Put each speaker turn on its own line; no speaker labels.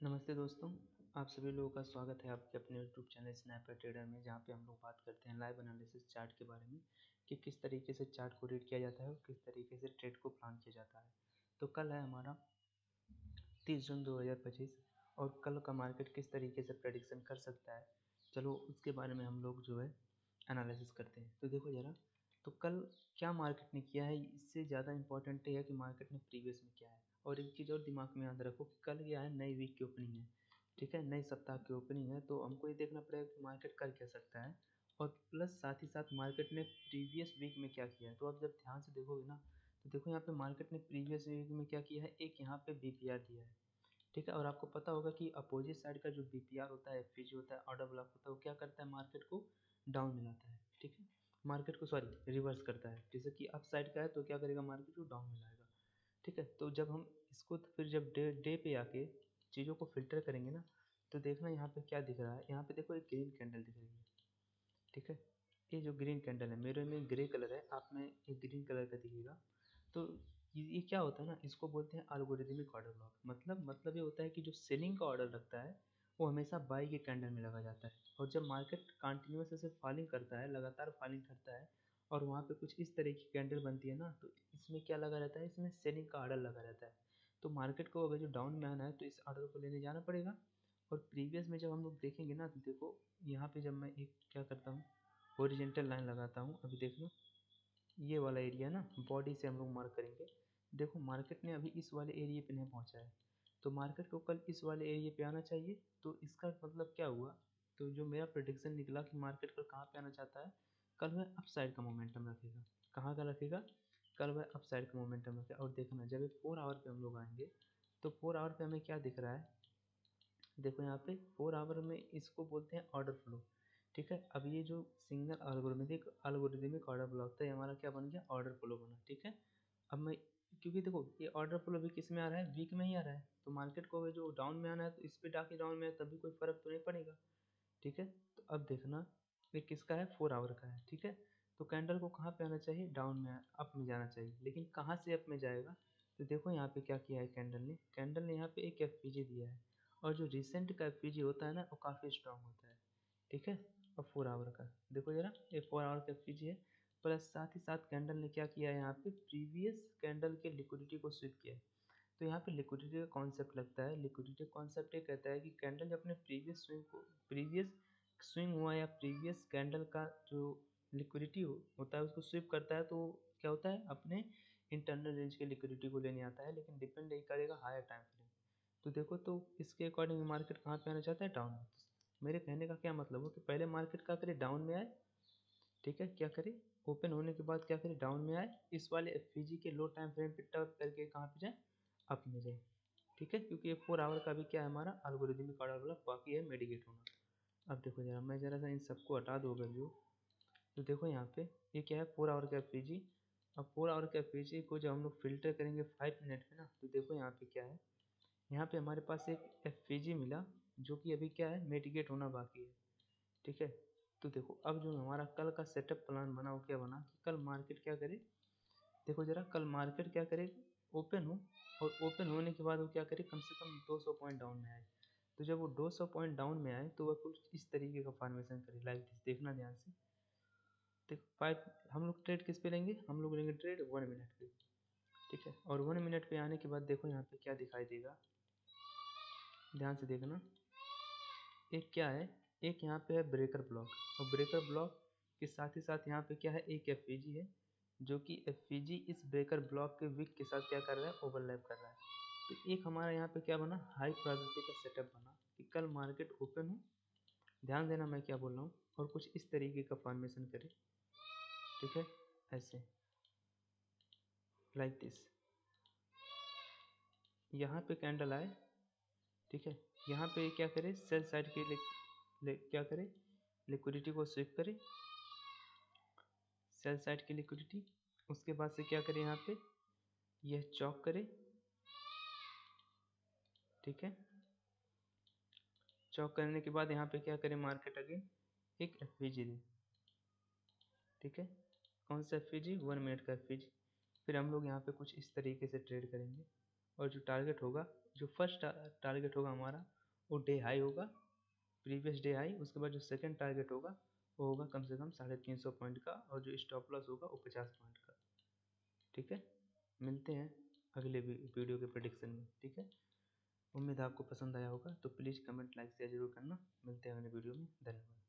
नमस्ते दोस्तों, आप सभी लोगों का स्वागत है आपके अपने यूट्यूब चैनल स्नैपर ट्रेडर में, जहाँ पे हम लोग बात करते हैं लाइव एनालिसिस चार्ट के बारे में कि किस तरीके से चार्ट को रीड किया जाता है और किस तरीके से ट्रेड को प्लान किया जाता है। तो कल है हमारा 30 जून 2025 और कल का मार्केट किस तरीके से प्रेडिक्शन कर सकता है, चलो उसके बारे में हम लोग जो है एनालिसिस करते हैं। तो देखो ज़रा, तो कल क्या मार्केट ने किया है, इससे ज़्यादा इम्पोर्टेंट है कि मार्केट ने प्रीवियस में क्या है। और एक चीज़ और दिमाग में याद रखो कि कल क्या है, नई वीक की ओपनिंग है, ठीक है, नए सप्ताह की ओपनिंग है। तो हमको ये देखना पड़ेगा कि मार्केट कर क्या सकता है और प्लस साथ ही साथ मार्केट ने प्रीवियस वीक में क्या किया है। तो आप जब ध्यान से देखोगे ना, तो देखो यहाँ पे मार्केट ने प्रीवियस वीक में क्या किया है, एक यहाँ पे बीपीआर दिया है, ठीक है। और आपको पता होगा कि अपोजिट साइड का जो बीपीआर होता है, एफपीजी होता है, ऑर्डर ब्लॉक होता है, वो क्या करता है, मार्केट को डाउन मिलाता है, ठीक है, मार्केट को सॉरी रिवर्स करता है। जैसे कि अप साइड का है तो क्या करेगा, मार्केट को डाउन मिलाएगा, ठीक है। तो जब हम इसको तो फिर जब डे पे आके चीज़ों को फिल्टर करेंगे ना, तो देखना यहाँ पे क्या दिख रहा है। यहाँ पे देखो एक ग्रीन कैंडल दिख रही है, ठीक है। ये जो ग्रीन कैंडल है, मेरे में ग्रे कलर है, आप में एक ग्रीन कलर का दिखेगा। तो ये क्या होता है ना, इसको बोलते हैं एल्गोरिदमिक ऑर्डर ब्लॉक। मतलब ये होता है कि जो सेलिंग का ऑर्डर लगता है वो हमेशा बाई के कैंडल में लगा जाता है। और जब मार्केट कंटिन्यूस ऐसे फॉलिंग करता है, लगातार फॉलिंग करता है और वहाँ पे कुछ इस तरह की कैंडल बनती है ना, तो इसमें क्या लगा रहता है, इसमें सेलिंग का ऑर्डर लगा रहता है। तो मार्केट को अगर जो डाउन में आना है तो इस ऑर्डर को लेने जाना पड़ेगा। और प्रीवियस में जब हम लोग देखेंगे ना, तो देखो यहाँ पे जब मैं एक क्या करता हूँ, हॉरिजॉन्टल लाइन लगाता हूँ। अभी देख लो, ये वाला एरिया ना बॉडी से हम लोग मार्क करेंगे। देखो मार्केट ने अभी इस वाले एरिया पे नहीं पहुंचा है, तो मार्केट को कल इस वाले एरिया पे आना चाहिए। तो इसका मतलब क्या हुआ, तो जो मेरा प्रेडिक्शन निकला कि मार्केट कल कहाँ पे आना चाहता है, कल वह अप साइड का मोमेंटम रखेगा। कहाँ का रखेगा, कल वह अप साइड का मोमेंटम रखेगा। और देखना जब 4 आवर पे हम लोग आएंगे, तो 4 आवर पे हमें क्या दिख रहा है, देखो यहाँ पे 4 आवर में इसको बोलते हैं ऑर्डर फ्लो, ठीक है। अब ये जो सिंगल एल्गोरिदमिक ऑर्डर ब्लॉक था, ये हमारा क्या बन गया, ऑर्डर फ्लो बना, ठीक है। अब मैं, क्योंकि देखो ये ऑर्डर फ्लो भी किस में आ रहा है, वीक में ही आ रहा है, तो मार्केट को जो डाउन में आना है तो इस पे डाके डाउन में है, तभी कोई फर्क तो नहीं पड़ेगा, ठीक है। तो अब देखना ये किसका है, 4 आवर का है, ठीक है। तो कैंडल को कहाँ पे आना चाहिए, डाउन में, अप में जाना चाहिए। लेकिन कहाँ से अप में जाएगा, तो देखो यहाँ पे क्या किया है कैंडल ने यहाँ पे एक एफपीजी दिया है। और जो रिसेंट का एफपीजी होता है ना, वो काफ़ी स्ट्रांग होता है, ठीक है। और 4 आवर का देखो जरा, ये 4 आवर का एफपीजी है। प्लस साथ ही साथ कैंडल ने क्या किया है, यहाँ पे प्रीवियस कैंडल के लिक्विडिटी को स्विप किया है। तो यहाँ पे लिक्विडिटी का कॉन्सेप्ट लगता है। लिक्विडिटी कॉन्सेप्ट ये कहता है कि कैंडल जब अपने प्रीवियस स्विंग हुआ या प्रीवियस कैंडल का जो लिक्विडिटी होता है उसको स्विप करता है, तो क्या होता है, अपने इंटरनल रेंज के लिक्विडिटी को लेने आता है, लेकिन डिपेंड नहीं करेगा हायर टाइम फ्रेम। तो देखो, तो इसके अकॉर्डिंग मार्केट कहाँ पे आना चाहता है, डाउन में। मेरे कहने का क्या मतलब हो कि पहले मार्केट क्या करे, डाउन में आए, ठीक है, क्या करे, ओपन होने के बाद क्या करे, डाउन में आए, इस वाले एफपीजी के लो टाइम फ्रेम पे टच करके कहाँ पे जाए, अप में जाए, ठीक है। क्योंकि ये 4 आवर का भी क्या है, हमारा एल्गोरिदमिक ऑर्डर वाला बाकी है मेडिकेट होना। अब देखो जरा, मैं जरा सा इन सबको हटा दूँ ओवरव्यू, तो देखो यहाँ पे ये क्या है, 4 आवर का एफपीजी। अब 4 आवर का एफपीजी को जब हम लोग फिल्टर करेंगे 5 मिनट में ना, तो देखो यहाँ पे क्या है, यहाँ पे हमारे पास एक एफपीजी मिला जो कि अभी क्या है, मेडिकेट होना बाकी है, ठीक है। तो देखो अब जो हमारा कल का सेटअप प्लान बना, वो क्या बना कि कल मार्केट क्या करे, देखो जरा, कल मार्केट क्या करे, ओपन हो, और ओपन होने के बाद वो क्या करे, कम से कम 200 पॉइंट डाउन में आए। तो जब वो 200 पॉइंट डाउन में आए तो वह कुछ इस तरीके का फॉर्मेशन करे, लाइक दिस। देखना ध्यान से, देखो 5, हम लोग ट्रेड किस पे लेंगे, हम लोग लेंगे ट्रेड 1 मिनट पे, ठीक है। और 1 मिनट पे आने के बाद देखो यहाँ पे क्या दिखाई देगा, ध्यान से देखना, एक क्या है, एक यहाँ पे है ब्रेकर ब्लॉक, और ब्रेकर ब्लॉक के साथ ही साथ यहाँ पे क्या है, एक एफपीजी है, जो कि एफपीजी इस ब्रेकर ब्लॉक के विक के साथ क्या कर रहा है, ओवरलैप कर रहा है। तो एक हमारा यहाँ पे क्या बना, हाई प्रोबेबिलिटी का सेटअप बना कि कल मार्केट ओपन हो, ध्यान देना मैं क्या बोल रहा हूँ, और कुछ इस तरीके का फॉर्मेशन करे, ठीक है, ऐसे, लाइक दिस। यहाँ पे कैंडल आए, ठीक है, यहाँ पे क्या करे, सेल साइड के क्या करे, लिक्विडिटी को स्विप करे, सेल साइड की लिक्विडिटी। उसके बाद से क्या करें, यहाँ पे यह चौक करे, ठीक है। चौक करने के बाद यहाँ पे क्या करें, मार्केट अगेन एक एफपीजी दे, ठीक है। कौन सा एफपीजी, 1 मिनट का एफपीजी। फिर हम लोग यहाँ पे कुछ इस तरीके से ट्रेड करेंगे, और जो टारगेट होगा जो फर्स्ट टारगेट होगा हमारा वो डे हाई होगा, प्रीवियस डे हाई। उसके बाद जो सेकंड टारगेट होगा वो होगा कम से कम 350 पॉइंट का, और जो स्टॉप लॉस होगा वो 50 पॉइंट का। ठीक है, मिलते हैं अगले वीडियो के प्रेडिक्शन में। ठीक है, उम्मीद है आपको पसंद आया होगा, तो प्लीज़ कमेंट लाइक शेयर जरूर करना। मिलते हैं अगले वीडियो में, धन्यवाद।